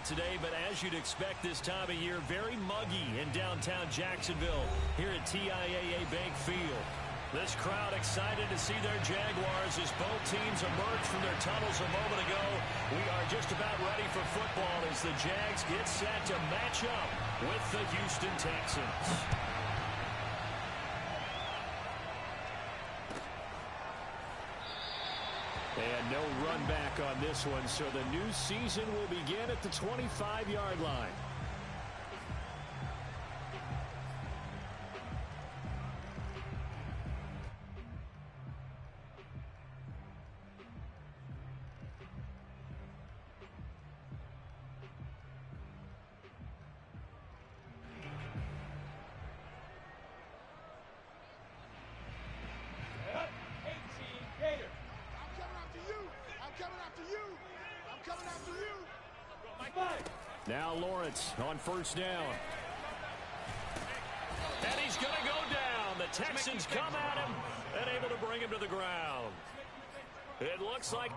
out today, but as you'd expect this time of year, very muggy in downtown Jacksonville here at TIAA Bank Field. This crowd excited to see their Jaguars as both teams emerge from their tunnels a moment ago. We are just about ready for football as the Jags get set to match up with the Houston Texans. And no run back on this one, so the new season will begin at the 25-yard line. Now Lawrence on first down. And he's going to go down. The Texans come at him and able to bring him to the ground. It looks like...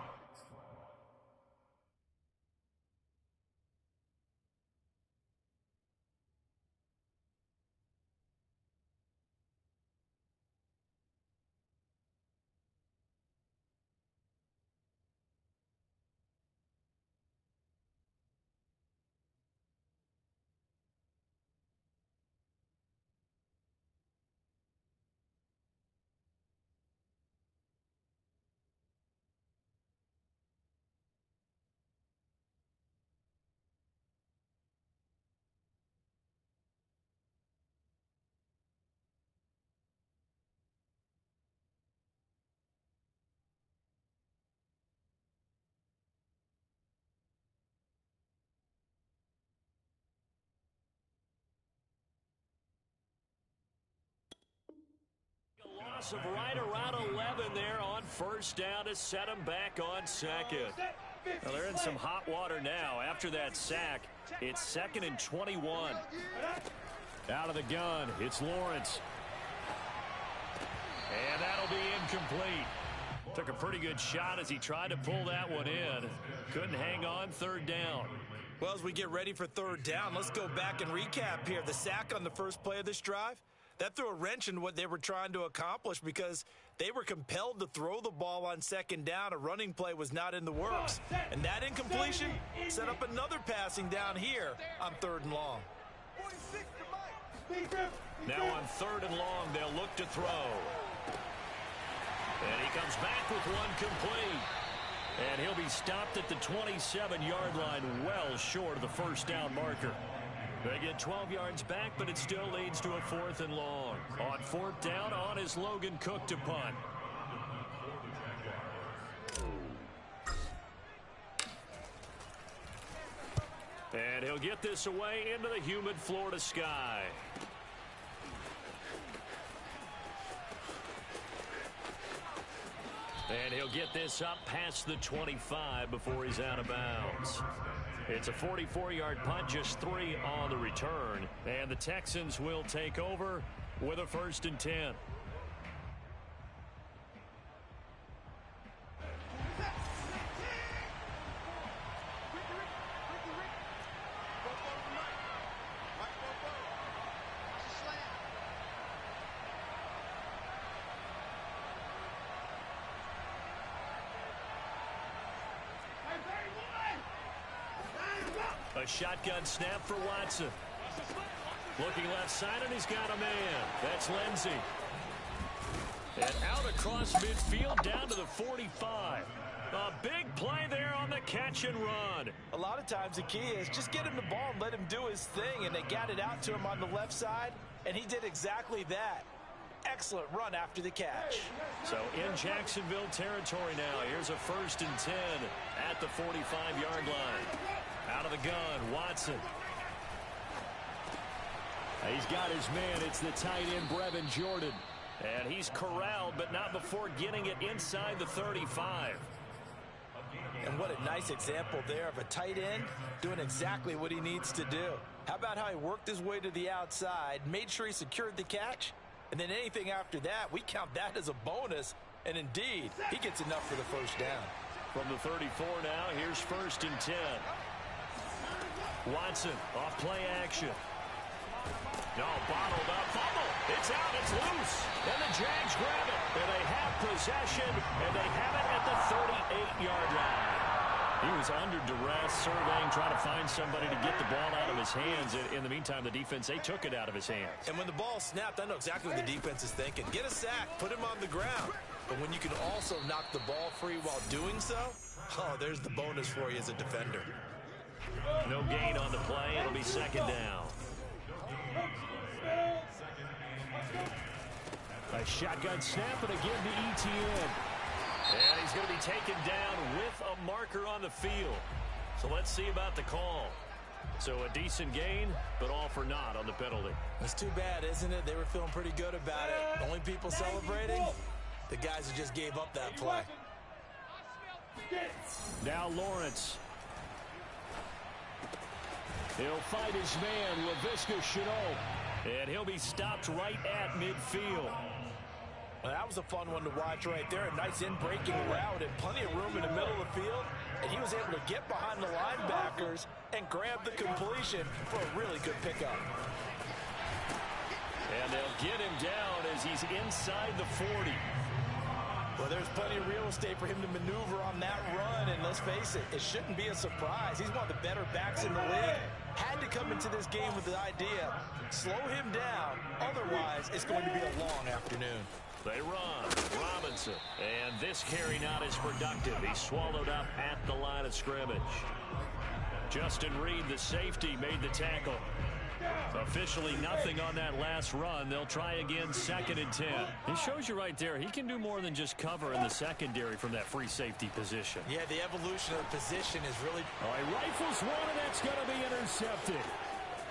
Loss of right around 11 there on first down to set him back on second. Well, they're in some hot water now. After that sack, it's 2nd and 21. Out of the gun, it's Lawrence. And that'll be incomplete. Took a pretty good shot as he tried to pull that one in. Couldn't hang on 3rd down. Well, as we get ready for 3rd down, let's go back and recap here. The sack on the first play of this drive, that threw a wrench in what they were trying to accomplish because they were compelled to throw the ball on 2nd down. A running play was not in the works. And that incompletion set up another passing down here on 3rd and long. Now on 3rd and long, they'll look to throw. And he comes back with one complete. And he'll be stopped at the 27-yard line, well short of the first down marker. They get 12 yards back, but it still leads to a 4th and long. On 4th down, on is Logan Cook to punt. And he'll get this away into the humid Florida sky. And he'll get this up past the 25 before he's out of bounds. It's a 44-yard punt, just 3 on the return. And the Texans will take over with a 1st and 10. A shotgun snap for Watson. Looking left side, and he's got a man. That's Lindsey. And out across midfield down to the 45. A big play there on the catch and run. A lot of times the key is just get him the ball and let him do his thing, and they got it out to him on the left side, and he did exactly that. Excellent run after the catch. So in Jacksonville territory now. Here's a 1st and 10 at the 45-yard line. Out of the gun, Watson. He's got his man. It's the tight end, Brevin Jordan. And he's corralled, but not before getting it inside the 35. And what a nice example there of a tight end doing exactly what he needs to do. How about how he worked his way to the outside, made sure he secured the catch, and then anything after that, we count that as a bonus. And indeed, he gets enough for the 1st down. From the 34 now, here's 1st and 10. Watson off play action. No, bottled up, fumble. It's out, it's loose. And the Jags grab it. And they have possession, and they have it at the 38-yard line. He was under duress, surveying, trying to find somebody to get the ball out of his hands. In the meantime, the defense, they took it out of his hands. And when the ball snapped, I know exactly what the defense is thinking. Get a sack, put him on the ground. But when you can also knock the ball free while doing so, oh, there's the bonus for you as a defender. No gain on the play. It'll be second down. A shotgun snap, and again to Etienne. And he's going to be taken down with a marker on the field. So let's see about the call. So a decent gain, but all for naught on the penalty. It's too bad, isn't it? They were feeling pretty good about it. Only people celebrating, the guys who just gave up that play. Now Lawrence. He'll fight his man, Laviska Shenault. And he'll be stopped right at midfield. Well, that was a fun one to watch right there. A nice in-breaking route and plenty of room in the middle of the field. And he was able to get behind the linebackers and grab the completion for a really good pickup. And they'll get him down as he's inside the 40. Well, there's plenty of real estate for him to maneuver on that run. And let's face it, it shouldn't be a surprise. He's one of the better backs in the league. Had to come into this game with the idea, slow him down. Otherwise, it's going to be a long afternoon. They run. Robinson. And this carry not as productive. He's swallowed up at the line of scrimmage. Justin Reed, the safety, made the tackle. Officially nothing on that last run. They'll try again, 2nd and 10. It shows you right there, he can do more than just cover in the secondary from that free safety position. Yeah, the evolution of the position is really... All right, rifles one, and that's going to be intercepted.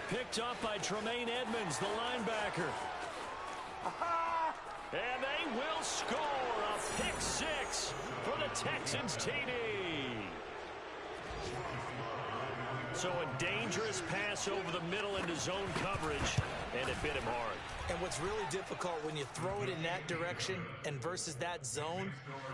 Picked up by Tremaine Edmonds, the linebacker. And they will score a pick 6 for the Texans TD. So a dangerous pass over the middle into zone coverage, and it bit him hard. And what's really difficult when you throw it in that direction and versus that zone,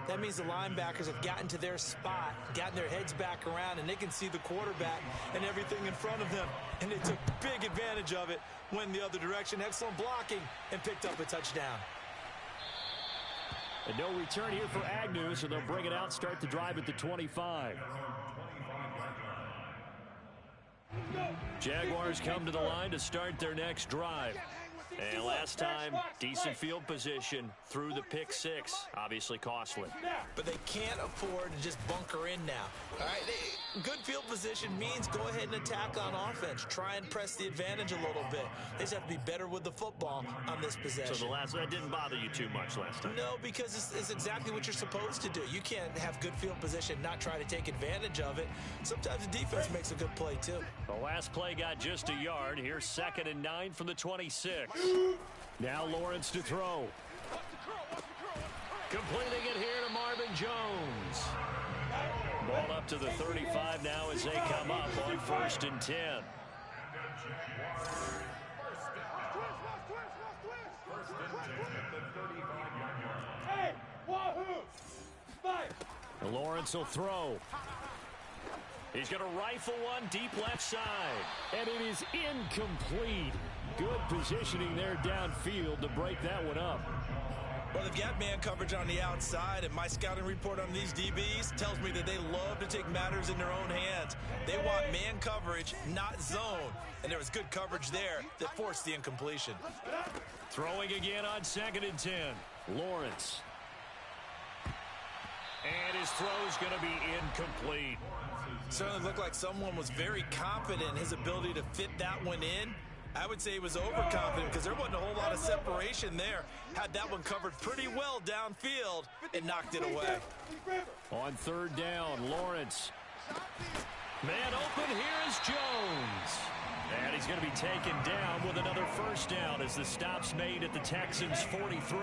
that means the linebackers have gotten to their spot, gotten their heads back around, and they can see the quarterback and everything in front of them. And they took big advantage of it, went the other direction, excellent blocking, and picked up a touchdown. And no return here for Agnew, so they'll bring it out, start the drive at the 25. Jaguars come to the line to start their next drive. And last time, decent field position through the pick 6. Obviously costly. But they can't afford to just bunker in now. All right, good field position means go ahead and attack on offense. Try and press the advantage a little bit. They just have to be better with the football on this possession. So that didn't bother you too much last time? No, because it's exactly what you're supposed to do. You can't have good field position, not try to take advantage of it. Sometimes the defense makes a good play, too. The last play got just a yard. Here's 2nd and 9 from the 26. Now Lawrence to throw. Completing it here to Marvin Jones. Ball up to the 35 now as they come up on 1st and 10. Lawrence will throw. He's going to rifle one deep left side. And it is incomplete. Good positioning there downfield to break that one up. Well, they've got man coverage on the outside, and my scouting report on these DBs tells me that they love to take matters in their own hands. They want man coverage, not zone. And there was good coverage there that forced the incompletion. Throwing again on 2nd and 10. Lawrence. And his throw's going to be incomplete. Certainly looked like someone was very confident in his ability to fit that one in. I would say he was overconfident because there wasn't a whole lot of separation there. Had that one covered pretty well downfield and knocked it away. On 3rd down, Lawrence. Man open, here is Jones. And he's going to be taken down with another 1st down as the stop's made at the Texans' 43.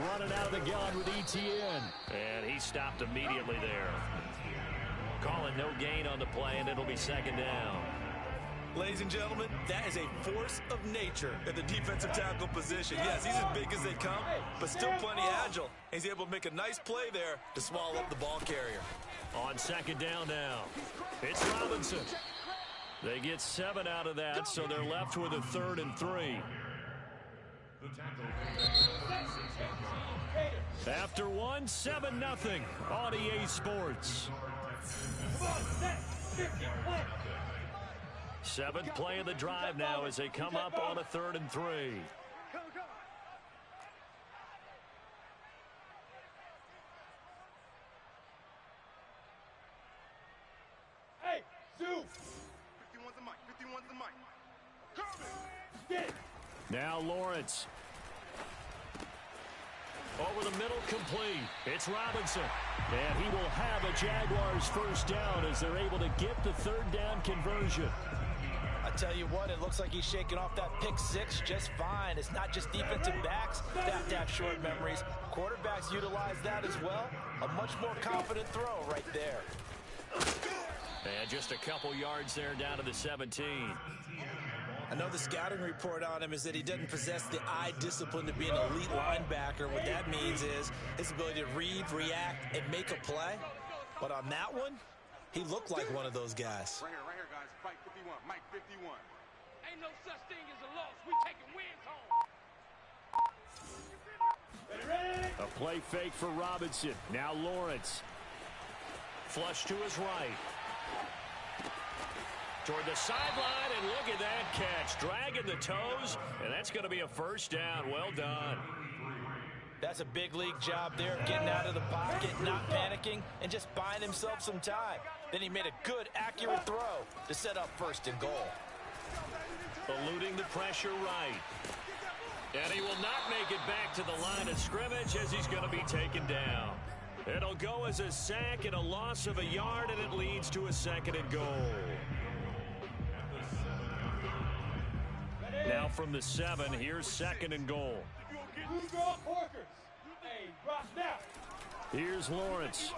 Running out of the gun with Etienne. And he stopped immediately there. Calling no gain on the play, and it'll be 2nd down. Ladies and gentlemen, that is a force of nature at the defensive tackle position. Yes, he's as big as they come, but still plenty agile. He's able to make a nice play there to swallow up the ball carrier. On second down now, it's Robinson. They get 7 out of that, so they're left with a 3rd and 3. After 1, 7-0 on EA Sports. 7th play of the drive now as they come up on a 3rd and 3. Hey, Sue! 51's the mic. 51's the mic. Now Lawrence. Over the middle, complete. It's Robinson. And he will have a Jaguars first down as they're able to get the 3rd down conversion. I tell you what, it looks like he's shaking off that pick 6 just fine. It's not just defensive backs that have to have short memories. Quarterbacks utilize that as well. A much more confident throw right there. And just a couple yards there down to the 17. I know the scouting report on him is that he doesn't possess the eye discipline to be an elite linebacker. What that means is his ability to read, react, and make a play. But on that one, he looked like one of those guys. Right here, guys. Fight 51. Mike 51. Ain't no such thing as a loss. We taking wins home. A play fake for Robinson. Now Lawrence. Flush to his right. Toward the sideline, and look at that catch. Dragging the toes, and that's going to be a first down. Well done. That's a big league job there, getting out of the pocket, not panicking, and just buying himself some time. Then he made a good, accurate throw to set up 1st and goal. Eluding the pressure right. And he will not make it back to the line of scrimmage as he's going to be taken down. It'll go as a sack and a loss of a yard, and it leads to a 2nd and goal. Now from the 7, here's 2nd and goal. Here's Lawrence.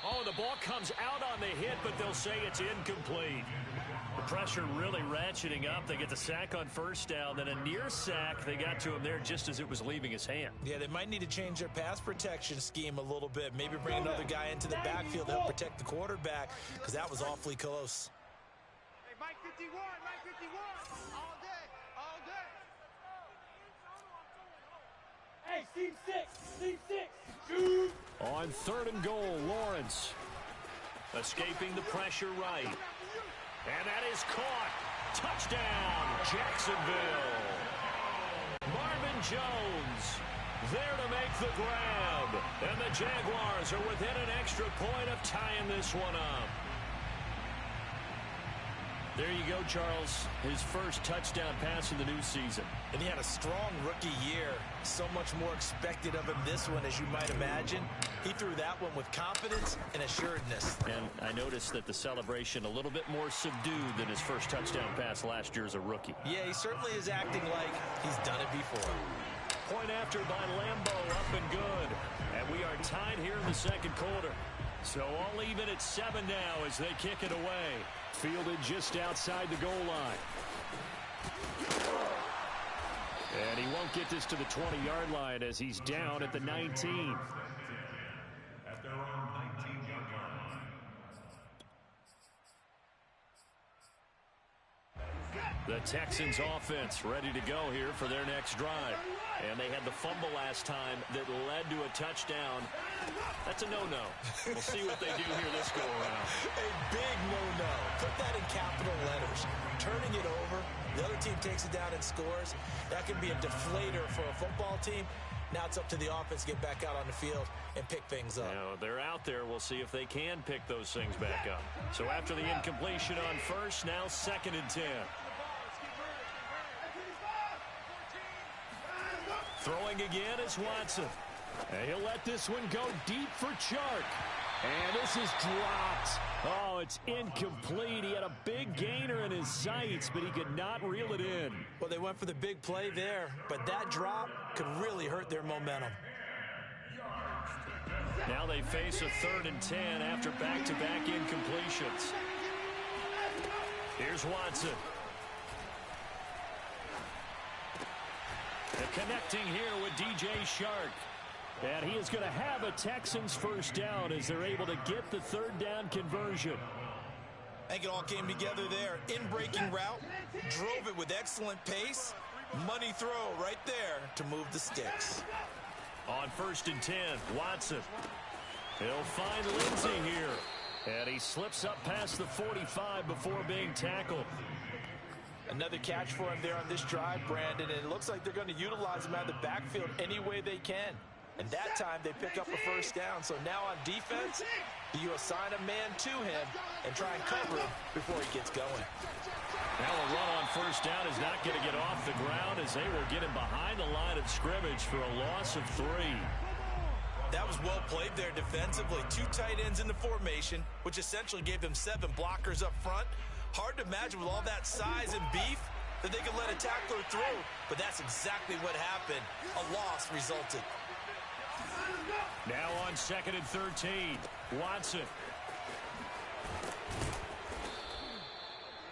Oh, the ball comes out on the hit, but they'll say it's incomplete. The pressure really ratcheting up. They get the sack on 1st down, then a near sack. They got to him there just as it was leaving his hand. Yeah, they might need to change their pass protection scheme a little bit. Maybe bring another guy into the backfield to help protect the quarterback, because that was awfully close. Hey, Mike 51. Mike 51. All day. All day. Hey, team 6. Team 6. Shoot. On 3rd and goal, Lawrence. Escaping the pressure right. And that is caught. Touchdown, Jacksonville. Marvin Jones there to make the grab. And the Jaguars are within an extra point of tying this one up. There you go, Charles. His first touchdown pass of the new season. And he had a strong rookie year. So much more expected of him this one, as you might imagine. He threw that one with confidence and assuredness. And I noticed that the celebration a little bit more subdued than his first touchdown pass last year as a rookie. Yeah, he certainly is acting like he's done it before. Point after by Lambeau, up and good. And we are tied here in the 2nd quarter. So all even at 7 now as they kick it away. Fielded just outside the goal line. And he won't get this to the 20-yard line as he's down at the 19. At their own 19-yard line. The Texans offense ready to go here for their next drive. And they had the fumble last time that led to a touchdown. That's a no-no. We'll see what they do here this go-around. A big no-no. Put that in capital letters. Turning it over, the other team takes it down and scores. That can be a deflator for a football team. Now it's up to the offense to get back out on the field and pick things up. Now, they're out there. We'll see if they can pick those things back up. So after the incompletion on 1st, now 2nd and 10. Throwing again is Watson. And he'll let this one go deep for Chark. And this is dropped. Oh, it's incomplete. He had a big gainer in his sights, but he could not reel it in. Well, they went for the big play there, but that drop could really hurt their momentum. Now they face a 3rd and 10 after back-to-back incompletions. Here's Watson. And connecting here with DJ Shark. And he is going to have a Texans first down as they're able to get the third down conversion. I think it all came together there. In-breaking route, drove it with excellent pace. Money throw right there to move the sticks. On 1st and 10, Watson. He'll find Lindsey here. And he slips up past the 45 before being tackled. Another catch for him there on this drive, Brandon. And it looks like they're going to utilize him out of the backfield any way they can. And that time they pick up a first down. So now on defense, do you assign a man to him and try and cover him before he gets going? Now a run on first down is not going to get off the ground as they will get him behind the line of scrimmage for a loss of 3. That was well played there defensively. 2 tight ends in the formation, which essentially gave them 7 blockers up front. Hard to imagine with all that size and beef that they could let a tackler through, but that's exactly what happened. A loss resulted. Now on 2nd and 13, Watson.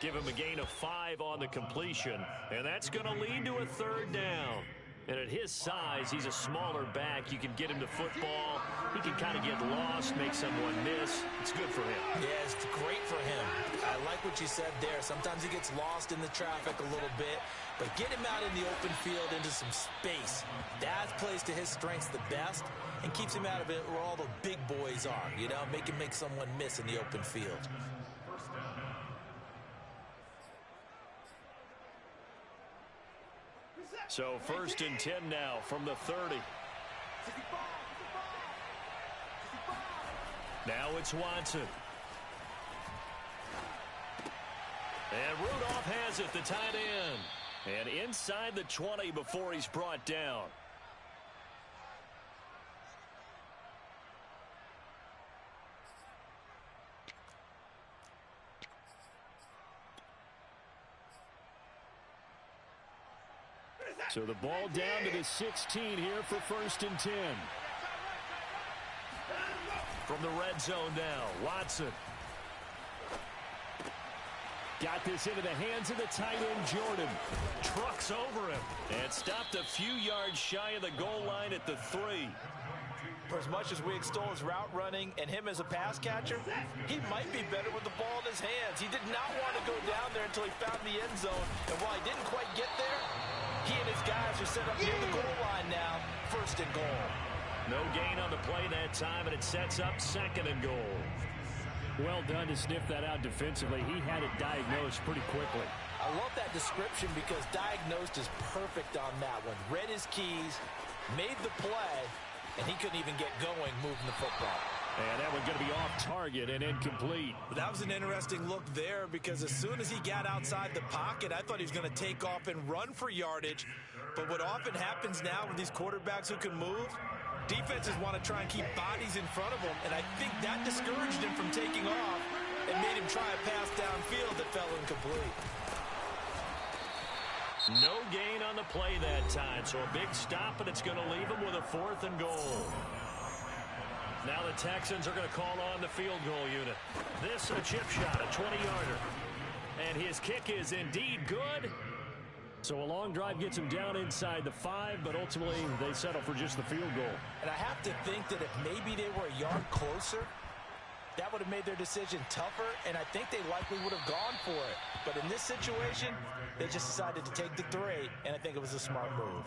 Give him a gain of 5 on the completion, and that's going to lead to a third down. And at his size, he's a smaller back. You can get him to football. He can kind of get lost, make someone miss. It's good for him. Yeah, it's great for him. I like what you said there. Sometimes he gets lost in the traffic a little bit, but get him out in the open field into some space. That plays to his strengths the best and keeps him out of it where all the big boys are, you know, make him make someone miss in the open field. So 1st and 10 now from the 30. Now it's Watson. And Rudolph has it, the tight end. And inside the 20 before he's brought down. So the ball down to the 16 here for 1st and 10. From the red zone now, Watson. Got this into the hands of the tight end, Jordan. Trucks over him and stopped a few yards shy of the goal line at the 3. For as much as we extol his route running and him as a pass catcher, he might be better with the ball in his hands. He did not want to go down there until he found the end zone. And while he didn't quite get there, he and his guys are set up near the goal line now. 1st and goal. No gain on the play that time, and it sets up 2nd and goal. Well done to sniff that out defensively. He had it diagnosed pretty quickly. I love that description because diagnosed is perfect on that one. Read his keys, made the play, and he couldn't even get going moving the football. And that one's going to be off target and incomplete. That was an interesting look there because as soon as he got outside the pocket, I thought he was going to take off and run for yardage. But what often happens now with these quarterbacks who can move, defenses want to try and keep bodies in front of them, and I think that discouraged him from taking off and made him try a pass downfield that fell incomplete. No gain on the play that time, so a big stop, and it's going to leave him with a 4th and goal. Now the Texans are going to call on the field goal unit. This a chip shot, a 20-yarder. And his kick is indeed good. So a long drive gets him down inside the 5, but ultimately they settle for just the field goal. And I have to think that if maybe they were a yard closer, that would have made their decision tougher, and I think they likely would have gone for it. But in this situation, they just decided to take the 3, and I think it was a smart move.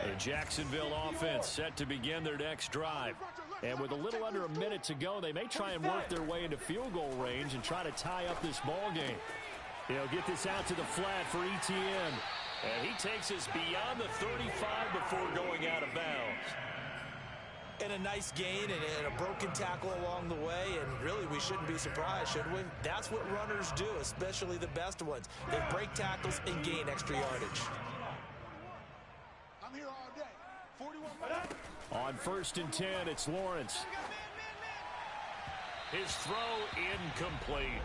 The Jacksonville offense set to begin their next drive. And with a little under a minute to go, they may try and work their way into field goal range and try to tie up this ball game. He'll get this out to the flat for Etienne. And he takes us beyond the 35 before going out of bounds. And a nice gain and a broken tackle along the way, and really we shouldn't be surprised, should we? That's what runners do, especially the best ones. They break tackles and gain extra yardage. I'm here all day. 41 On 1st and 10, it's Lawrence. His throw incomplete.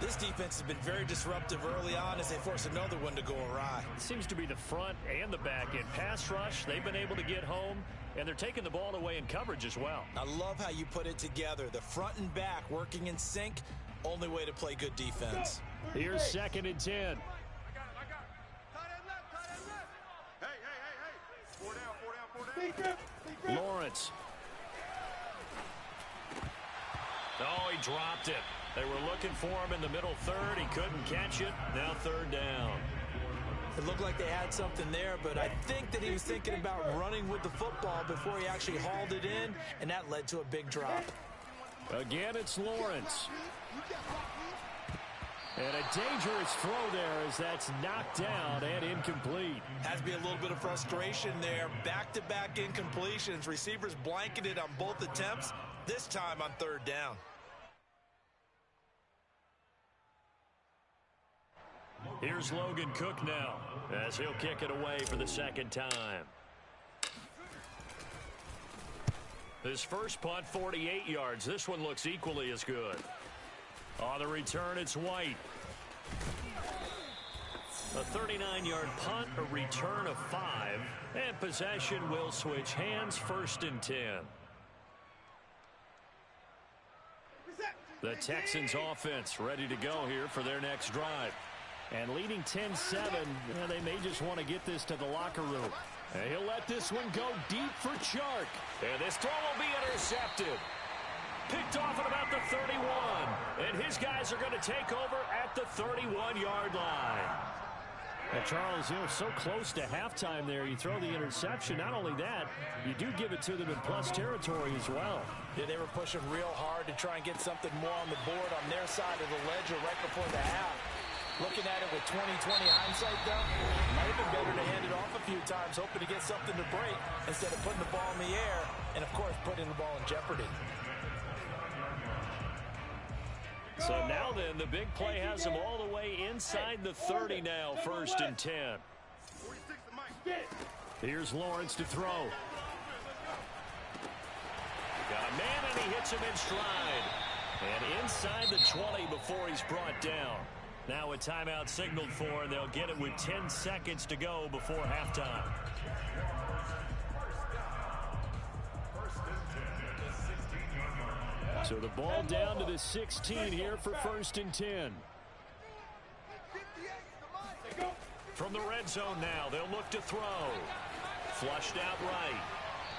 This defense has been very disruptive early on as they force another one to go awry. Seems to be the front and the back end. Pass rush, they've been able to get home, and they're taking the ball away in coverage as well. I love how you put it together. The front and back working in sync. Only way to play good defense. Here's 2nd and 10. I got it. Tight end left. Hey. 4 down. Lawrence. Oh, he dropped it. They were looking for him in the middle third. He couldn't catch it. Now 3rd down. It looked like they had something there, but I think that he was thinking about running with the football before he actually hauled it in, and that led to a big drop. Again, it's Lawrence. And a dangerous throw there as that's knocked down and incomplete. Has to be a little bit of frustration there. Back-to-back incompletions. Receivers blanketed on both attempts, this time on 3rd down. Here's Logan Cook now as he'll kick it away for the 2nd time. His first punt, 48 yards. This one looks equally as good. On the return, it's White. A 39-yard punt, a return of 5, and possession will switch hands, 1st and 10. The Texans offense ready to go here for their next drive. And leading 10-7, they may just want to get this to the locker room. And he'll let this one go deep for Chark. And this throw will be intercepted. Picked off at about the 31. And his guys are going to take over at the 31-yard line. And Charles, so close to halftime there. You throw the interception. Not only that, you do give it to them in plus territory as well. Yeah, they were pushing real hard to try and get something more on the board on their side of the ledger right before the half. Looking at it with 20/20 hindsight, though, might have been better to hand it off a few times, hoping to get something to break instead of putting the ball in the air and, of course, putting the ball in jeopardy. So now then, the big play has him all the way inside the 30 now, 1st and 10. Here's Lawrence to throw. Got a man, and he hits him in stride. And inside the 20 before he's brought down. Now a timeout signaled for, and they'll get it with 10 seconds to go before halftime. So the ball down to the 16 here for 1st and 10. From the red zone now, they'll look to throw. Flushed out right.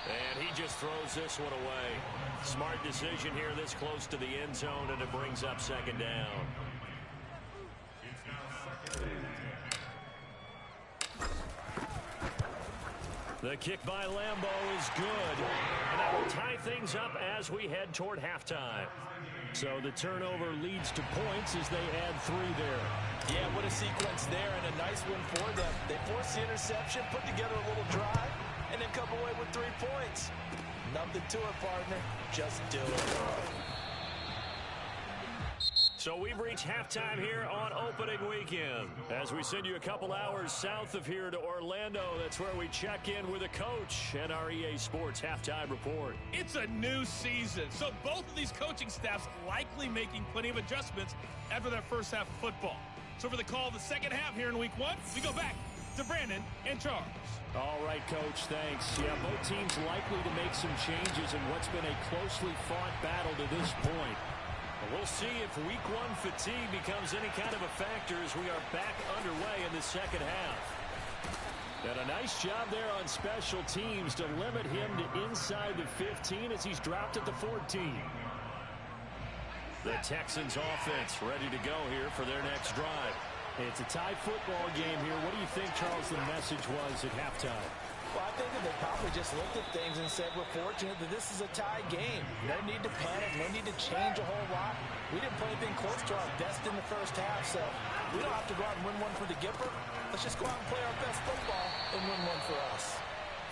And he just throws this one away. Smart decision here this close to the end zone, and it brings up 2nd down. The kick by Lambo is good. And that will tie things up as we head toward halftime. So the turnover leads to points as they add 3 there. Yeah, what a sequence there, and a nice one for them. They force the interception, put together a little drive, and then come away with 3 points. Nothing to it, partner. Just do it. So we've reached halftime here on opening weekend. As we send you a couple hours south of here to Orlando, that's where we check in with a coach and our EA Sports halftime report. It's a new season, so both of these coaching staffs likely making plenty of adjustments after their first half of football. So for the call of the second half here in week 1, we go back to Brandon and Charles. All right, Coach, thanks. Yeah, both teams likely to make some changes in what's been a closely fought battle to this point. We'll see if week 1 fatigue becomes any kind of a factor as we are back underway in the second half. And a nice job there on special teams to limit him to inside the 15 as he's dropped at the 14. The Texans offense ready to go here for their next drive. It's a tie football game here. What do you think, Charles, the message was at halftime? Well, I think that they probably just looked at things and said, we're fortunate that this is a tie game. No need to panic, no need to change a whole lot. We didn't play anything close to our best in the first half, so we don't have to go out and win one for the Gipper. Let's just go out and play our best football and win one for us.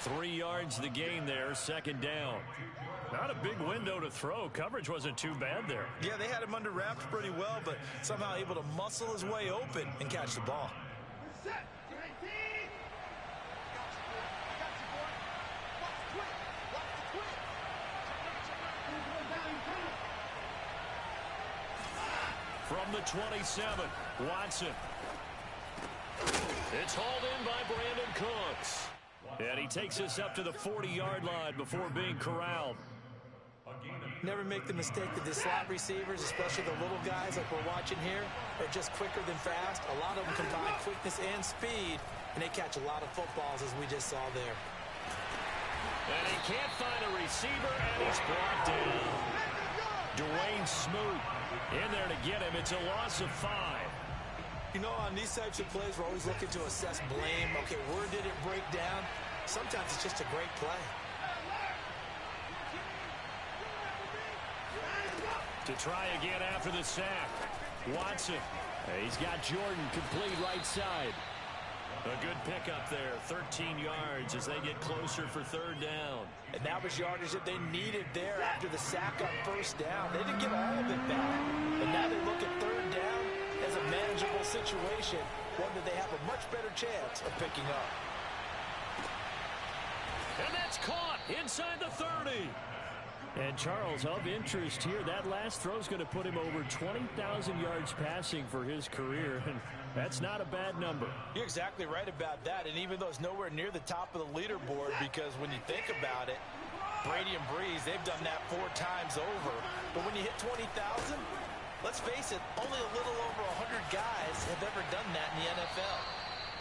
3 yards the gain there, 2nd down. Not a big window to throw. Coverage wasn't too bad there. Yeah, they had him under wraps pretty well, but somehow able to muscle his way open and catch the ball. From the 27, Watson. It's hauled in by Brandon Cooks. And he takes us up to the 40-yard line before being corralled. Never make the mistake that the slot receivers, especially the little guys like we're watching here, are just quicker than fast. A lot of them combine quickness and speed, and they catch a lot of footballs, as we just saw there. And he can't find a receiver, and he's brought down. Dwayne Smoot in there to get him. It's a loss of 5. You know, on these types of plays, we're always looking to assess blame. Okay, where did it break down? Sometimes it's just a great play. To try again after the sack. Watson. He's got Jordan complete right side. A good pickup there. 13 yards as they get closer for 3rd down. And that was yardage that they needed there after the sack on 1st down. They didn't get all of it back. But now they look at 3rd down as a manageable situation, one that they have a much better chance of picking up. And that's caught inside the 30. And Charles, of interest here, that last throw is going to put him over 20,000 yards passing for his career, and that's not a bad number. You're exactly right about that, and even though it's nowhere near the top of the leaderboard, because when you think about it, Brady and Breeze, they've done that 4 times over. But when you hit 20,000, let's face it, only a little over 100 guys have ever done that in the NFL.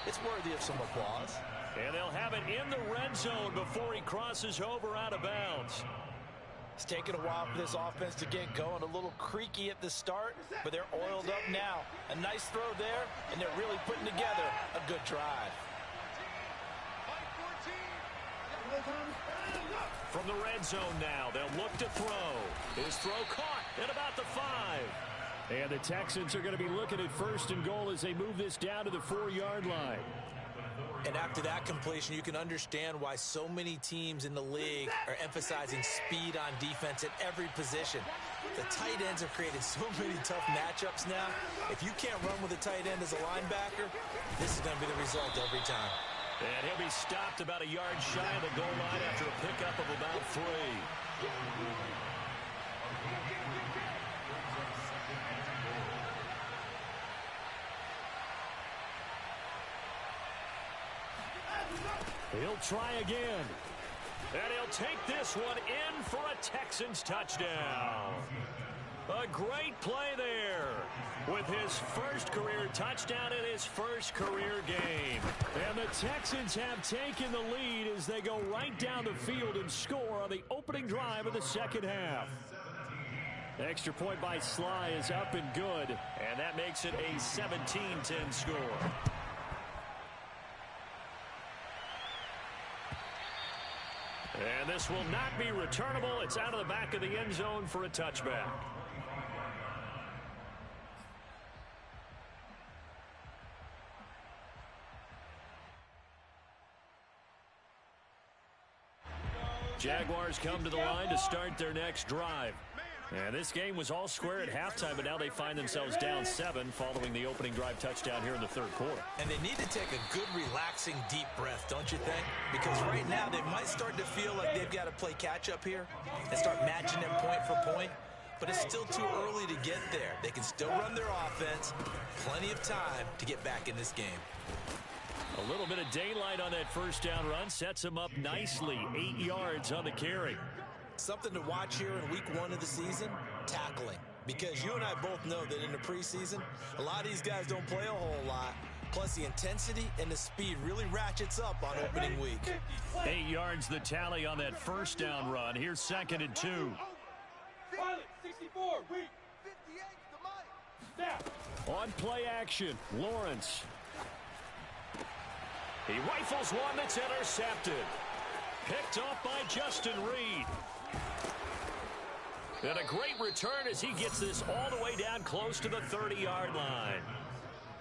It's worthy of some applause. And they'll have it in the red zone before he crosses over out of bounds. It's taken a while for this offense to get going. A little creaky at the start, but they're oiled up now. A nice throw there, and they're really putting together a good drive. From the red zone now, they'll look to throw. His throw caught at about the 5. And the Texans are going to be looking at 1st and goal as they move this down to the 4-yard line. And after that completion, you can understand why so many teams in the league are emphasizing speed on defense at every position. The tight ends have created so many tough matchups now. If you can't run with a tight end as a linebacker, this is going to be the result every time. And he'll be stopped about a yard shy of the goal line after a pickup of about 3. He'll try again. And he'll take this one in for a Texans touchdown. A great play there with his first career touchdown in his first career game. And the Texans have taken the lead as they go right down the field and score on the opening drive of the 2nd half. The extra point by Sly is up and good, and that makes it a 17-10 score. And this will not be returnable. It's out of the back of the end zone for a touchback. Jaguars come to the line to start their next drive. And this game was all square at halftime, but now they find themselves down 7 following the opening drive touchdown here in the 3rd quarter. And they need to take a good, relaxing, deep breath, don't you think? Because right now they might start to feel like they've got to play catch-up here and start matching them point for point. But it's still too early to get there. They can still run their offense. Plenty of time to get back in this game. A little bit of daylight on that 1st down run sets him up nicely. 8 yards on the carry. Something to watch here in week 1 of the season, tackling. Because you and I both know that in the preseason, a lot of these guys don't play a whole lot. Plus, the intensity and the speed really ratchets up on opening week. 8 yards the tally on that 1st down run. Here's 2nd and 2. Pilot, 64, weak. 58, the mic. Snap. On play action, Lawrence. He rifles one that's intercepted. Picked off by Justin Reed. And a great return as he gets this all the way down close to the 30-yard line.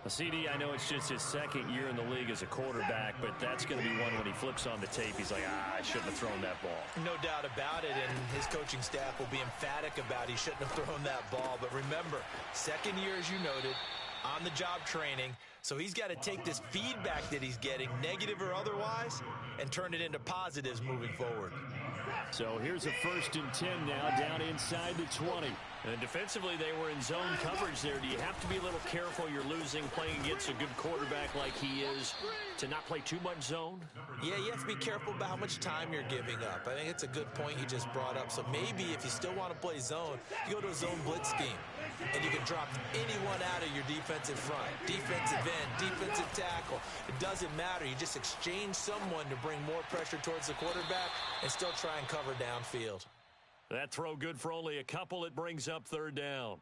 CD, I know it's just his 2nd year in the league as a quarterback, but that's going to be one when he flips on the tape. He's like, I shouldn't have thrown that ball. No doubt about it, and his coaching staff will be emphatic about he shouldn't have thrown that ball. But remember, 2nd year, as you noted, on-the-job training. So he's got to take this feedback that he's getting, negative or otherwise, and turn it into positives moving forward. So here's a 1st and 10 now, down inside the 20. And defensively, they were in zone coverage there. Do you have to be a little careful you're losing playing against a good quarterback like he is to not play too much zone? Yeah, you have to be careful about how much time you're giving up. I think it's a good point you just brought up. So maybe if you still want to play zone, you go to a zone blitz scheme. And you can drop anyone out of your defensive front. Defensive end, defensive tackle. It doesn't matter. You just exchange someone to bring more pressure towards the quarterback and still try and cover downfield. That throw good for only a couple. It brings up third down.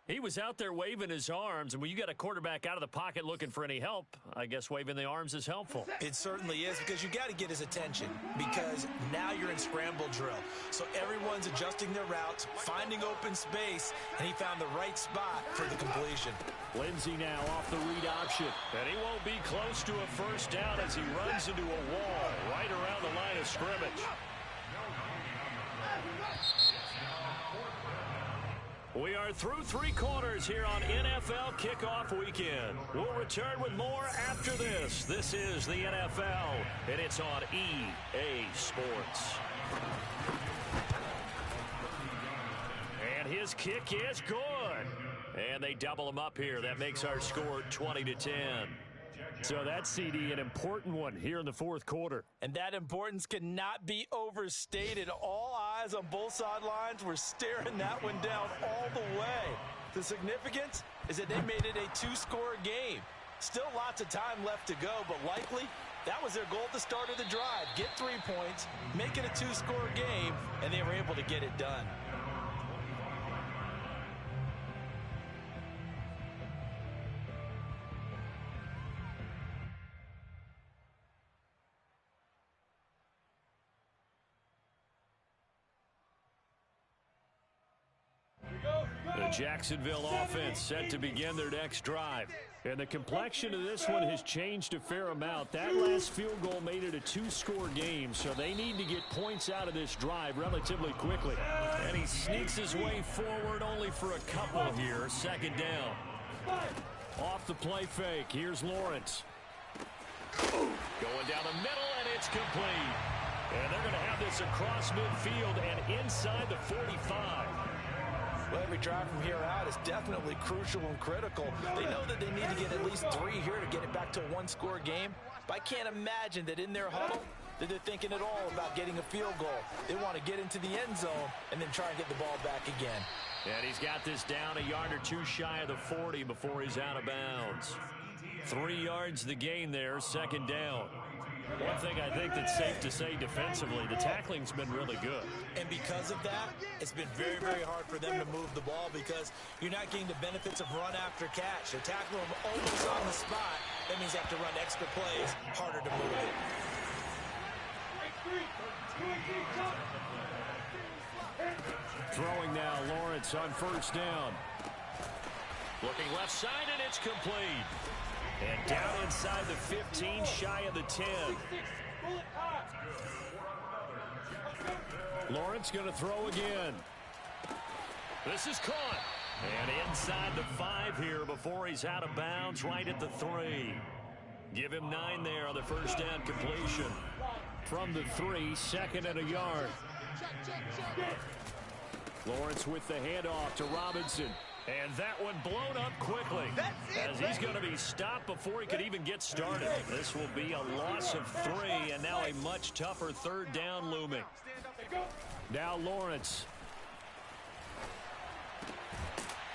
He was out there waving his arms, and when you got a quarterback out of the pocket looking for any help, I guess waving the arms is helpful. It certainly is, because you got to get his attention, because now you're in scramble drill. So everyone's adjusting their routes, finding open space, and he found the right spot for the completion. Lindsey now off the read option, and he won't be close to a first down as he runs into a wall right around the line of scrimmage. We are through three quarters here on NFL Kickoff Weekend. We'll return with more after this. This is the NFL, and it's on EA Sports. And his kick is good. And they double him up here. That makes our score 20-10. So that's, CD, an important one here in the fourth quarter. And that importance cannot be overstated. All eyes on both sidelines were staring that one down all the way. The significance is that they made it a two-score game. Still lots of time left to go, but likely that was their goal at the start of the drive. Get 3 points, make it a two-score game, and they were able to get it done. The Jacksonville offense set to begin their next drive. And the complexion of this one has changed a fair amount. That last field goal made it a two-score game, so they need to get points out of this drive relatively quickly. And he sneaks his way forward only for a couple here. Second down. Off the play fake. Here's Lawrence. Going down the middle, and it's complete. And they're going to have this across midfield and inside the 45. Well, every drive from here out is definitely crucial and critical. They know that they need to get at least 3 here to get it back to a one-score game. But I can't imagine that in their huddle that they're thinking at all about getting a field goal. They want to get into the end zone and then try and get the ball back again. And he's got this down a yard or two shy of the 40 before he's out of bounds. 3 yards the gain there, second down. One thing I think that's safe to say defensively, the tackling's been really good. And because of that, it's been very, very hard for them to move the ball because you're not getting the benefits of run after catch. They're tackling them almost on the spot. That means they have to run extra plays, harder to move it. Throwing now, Lawrence on first down. Looking left side, and it's complete. And down inside the 15, shy of the 10. Lawrence going to throw again. This is caught. And inside the 5 here before he's out of bounds, right at the 3. Give him 9 there on the first down completion. From the 3, second and a yard. Lawrence with the handoff to Robinson. And that one blown up quickly as he's going to be stopped before he could even get started. This will be a loss of 3, and now a much tougher third down looming. Now Lawrence.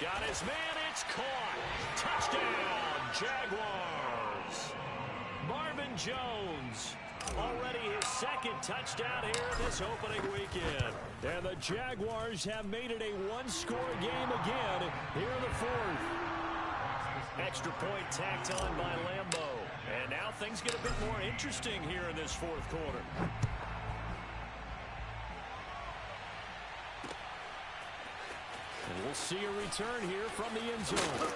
Got his man, it's caught. Touchdown, Jaguars. Marvin Jones. Already his second touchdown here this opening weekend. And the Jaguars have made it a one-score game again here in the fourth. Extra point tacked on by Lambo. And now things get a bit more interesting here in this fourth quarter. And we'll see a return here from the end zone.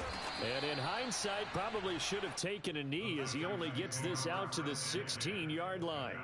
And in hindsight, probably should have taken a knee as he only gets this out to the 16-yard line.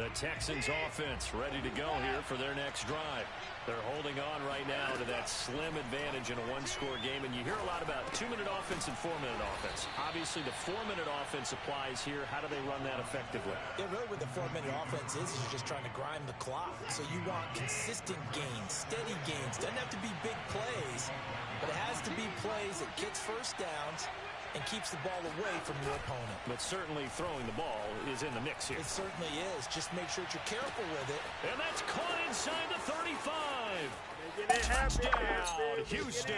The Texans offense ready to go here for their next drive. They're holding on right now to that slim advantage in a one-score game, and you hear a lot about 2-minute offense and 4-minute offense. Obviously, the 4-minute offense applies here. How do they run that effectively? Yeah, really what the 4-minute offense is you're just trying to grind the clock. So you want consistent gains, steady gains. Doesn't have to be big plays, but it has to be plays that gets first downs and keeps the ball away from your opponent. But certainly throwing the ball is in the mix here. It certainly is. Just make sure that you're careful with it. And that's caught inside the 35. Touchdown, Houston.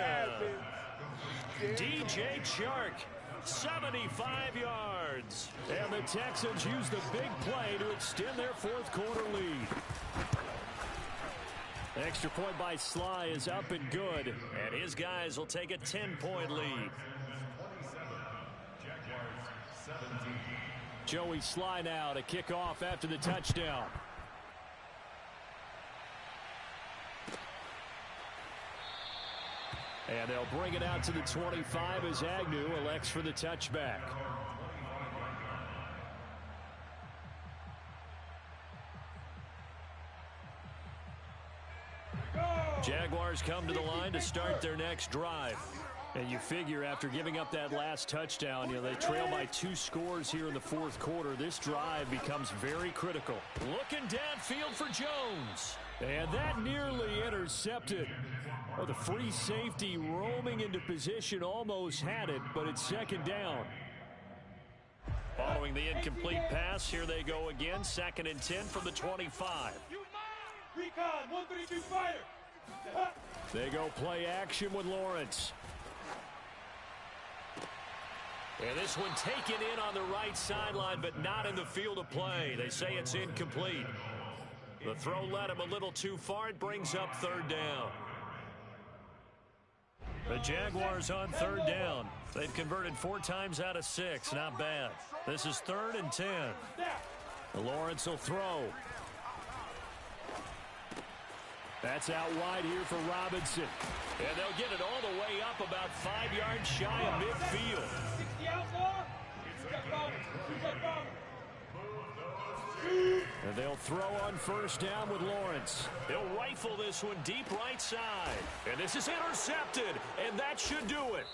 DJ Chark, 75 yards. And the Texans use the big play to extend their fourth quarter lead. Extra point by Sly is up and good. And his guys will take a 10-point lead. Joey Sly now to kick off after the touchdown. And they'll bring it out to the 25 as Agnew elects for the touchback. Jaguars come to the line to start their next drive. And you figure after giving up that last touchdown, they trail by 2 scores here in the fourth quarter. This drive becomes very critical. Looking downfield for Jones. And that nearly intercepted. Oh, the free safety roaming into position almost had it, but it's second down. Following the incomplete pass, here they go again. 2nd and 10 from the 25. Recon, 132 fighter. They go play action with Lawrence. And this one taken in on the right sideline, but not in the field of play. They say it's incomplete. The throw led him a little too far. It brings up 3rd down. The Jaguars on 3rd down. They've converted 4 times out of 6. Not bad. This is 3rd and 10. Lawrence will throw. That's out wide here for Robinson. And they'll get it all the way up about 5 yards shy of midfield. 60 outlaw. And they'll throw on 1st down with Lawrence. He'll rifle this one deep right side. And this is intercepted. And that should do it.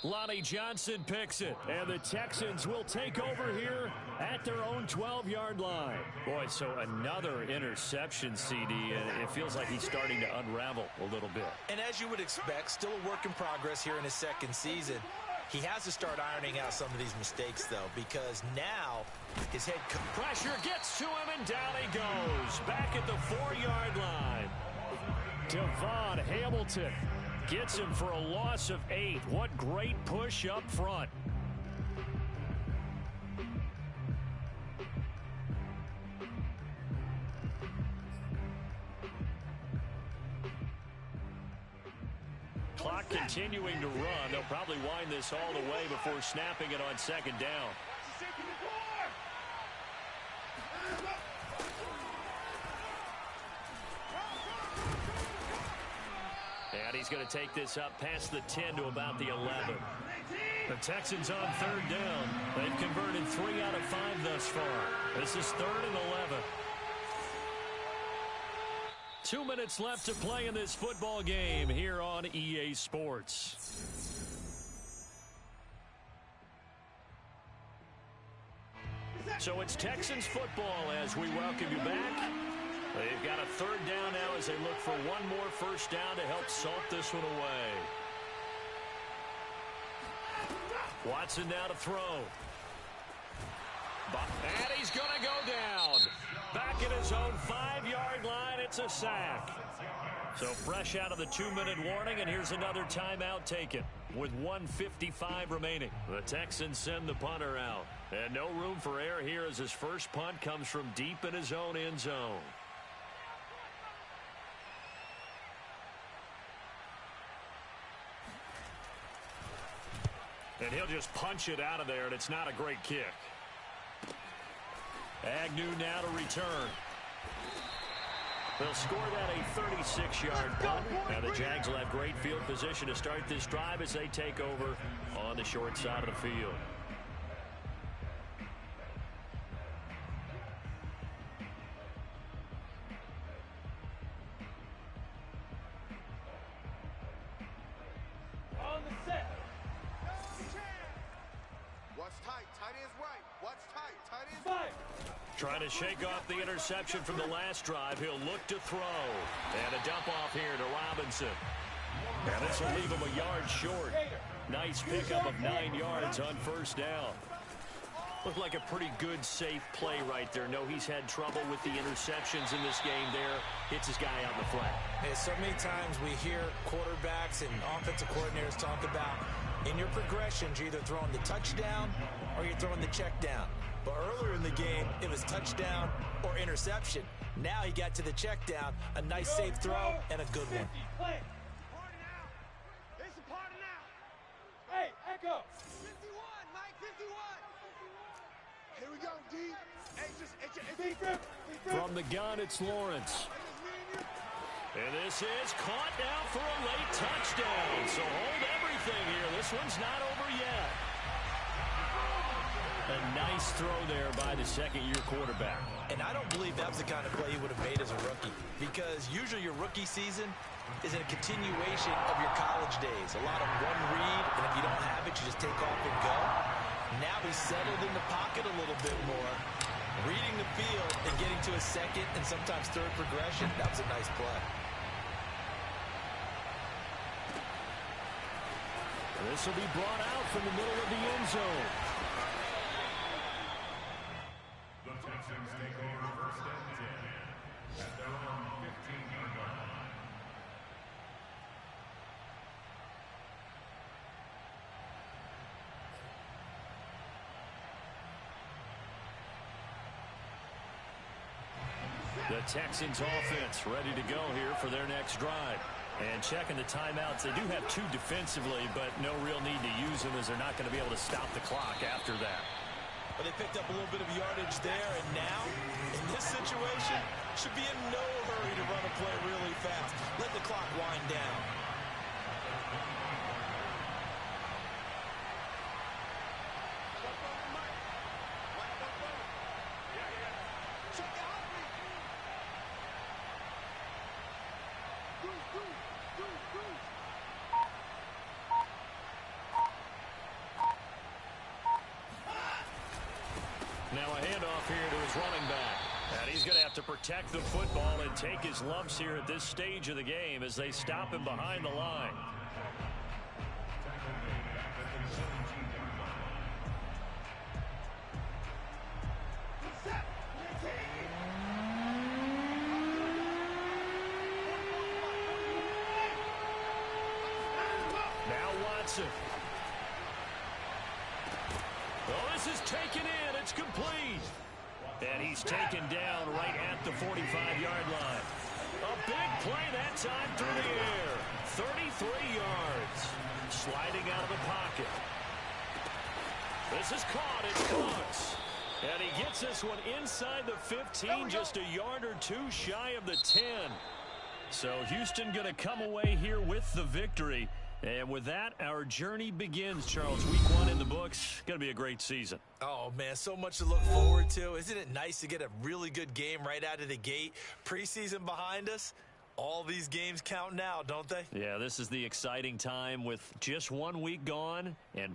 Lonnie Johnson picks it. And the Texans will take over here at their own 12-yard line. Boy, so another interception, CD. And it feels like he's starting to unravel a little bit. And as you would expect, still a work in progress here in his 2nd season. He has to start ironing out some of these mistakes, though, because now his head pressure gets to him, and down he goes. Back at the 4-yard line. Devon Hamilton gets him for a loss of 8. What great push up front. Clock continuing to run. They'll probably wind this all the way before snapping it on 2nd down. And he's going to take this up past the 10 to about the 11. The Texans on 3rd down. They've converted 3 out of 5 thus far. This is 3rd and 11. 2 minutes left to play in this football game here on EA Sports. So it's Texans football as we welcome you back. They've got a 3rd down now as they look for one more 1st down to help salt this one away. Watson now to throw. And he's going to go down. Back at his own 5-yard line, it's a sack. So fresh out of the 2-minute warning, and here's another timeout taken with 1:55 remaining. The Texans send the punter out. And no room for error here as his first punt comes from deep in his own end zone. And he'll just punch it out of there, and it's not a great kick. Agnew now to return. They'll score that a 36-yard punt. Now the Jags will have great field position to start this drive as they take over on the short side of the field. Trying to shake off the interception from the last drive. He'll look to throw. And a dump off here to Robinson. And this will leave him a yard short. Nice pickup of 9 yards on first down. Looked like a pretty good, safe play right there. No, he's had trouble with the interceptions in this game there. Hits his guy out in the flat. Yeah, so many times we hear quarterbacks and offensive coordinators talk about in your progressions, you're either throwing the touchdown or you're throwing the check down. But earlier in the game, it was touchdown or interception. Now he got to the check down, a nice safe throw, and a good one. It's a party now. Hey, Echo. 51, Mike, 51. Here we go, D. Hey, Deep rip. From the gun, it's Lawrence. And this is caught now for a late touchdown. So hold everything here. This one's not over yet. A nice throw there by the second-year quarterback. And I don't believe that was the kind of play he would have made as a rookie, because usually your rookie season is a continuation of your college days. A lot of one read, and if you don't have it, you just take off and go. Now he's settled in the pocket a little bit more, reading the field and getting to a second and sometimes third progression. That was a nice play. This will be brought out from the middle of the end zone. The Texans take over first and 10 at their own 15-yard line. The Texans offense ready to go here for their next drive. And checking the timeouts, they do have 2 defensively, but no real need to use them as they're not going to be able to stop the clock after that. But they picked up a little bit of yardage there, and now, in this situation, should be in no hurry to run a play really fast. Let the clock wind down. Now a handoff here to his running back. And he's going to have to protect the football and take his lumps here at this stage of the game as they stop him behind the line. Now Watson. Oh, this is taken in. It's complete. And he's taken down right at the 45-yard line. A big play that time through the air. 33 yards. Sliding out of the pocket. This is caught. It's Cooks. And he gets this one inside the 15, just a yard or 2 shy of the 10. So Houston going to come away here with the victory. And with that, our journey begins, Charles. Week 1 in the books. Going to be a great season. Oh, man, so much to look forward to. Isn't it nice to get a really good game right out of the gate? Preseason behind us. All these games count now, don't they? Yeah, this is the exciting time with just 1 week gone and